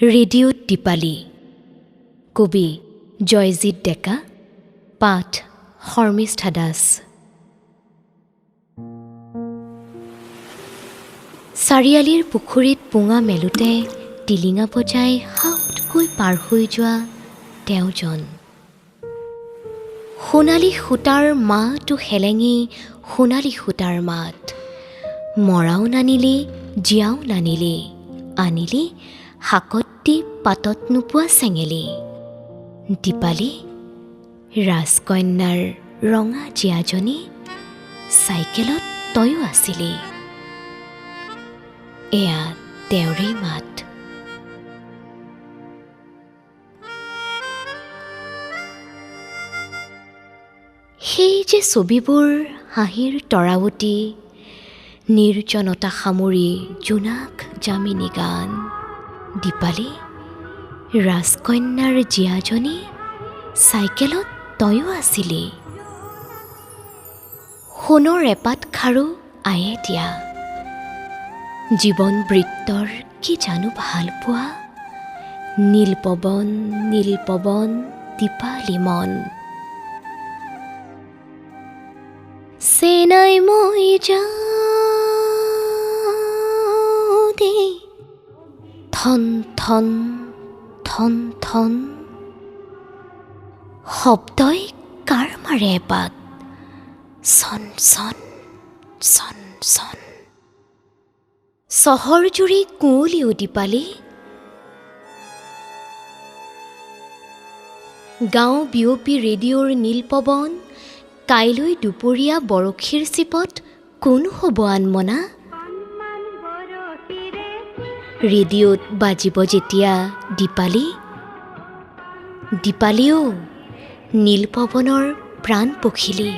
ৰেডিঅ'ত দীপালি কবি জয়জিত ডেকা পাঠ শৰ্মিষ্ঠা দাস চাৰিআলিৰ পুখুৰীত পোঙা মেলোঁতে টিলিঙা বজাই হাউতকৈ পাৰ হৈ যোৱা তেওঁজন সোণালী সূতাৰ মাতো হেলেঙি সোণালী সূতাৰ মাত মৰাও নানিলে জীয়াও নানিলে আনিলে শাকত দি পাতত নোপোৱা চেঙেলি দীপালি ৰাজকন্যাৰ ৰঙা জীয়াজনী চাইকেলত তয়ো আছিলি এয়া তেওঁৰেই মাত সেই যে ছবিবোৰ হাঁহিৰ তৰাৱতী নিৰ্জনতা সামৰি জোনাক জামিনী গান দীপালি ৰাজকন্যাৰ জীয়াজনী চাইকেলত তয়ো আছিলি সোণৰ এপাত খাৰু আয়ে দিয়া জীৱন বৃত্তৰ কি জানো ভাল পোৱা নীল পৱন দীপালি মন চেনাই মই যাওঁ দে থন থন থন থন শব্দই কাৰ মাৰে এপাত চন চন চন চন চহৰ জুৰি কুঁৱলীও দীপালি গাঁও বিয়পি ৰেডিঅ'ৰ নীলপৱন কাইলৈ দুপৰীয়া বৰশীৰ চিপত কোন হ'ব আনমনা ৰেডিঅ'ত বাজিব যেতিয়া দীপালি অ' নীলপৱনৰ প্ৰাণ পখিলি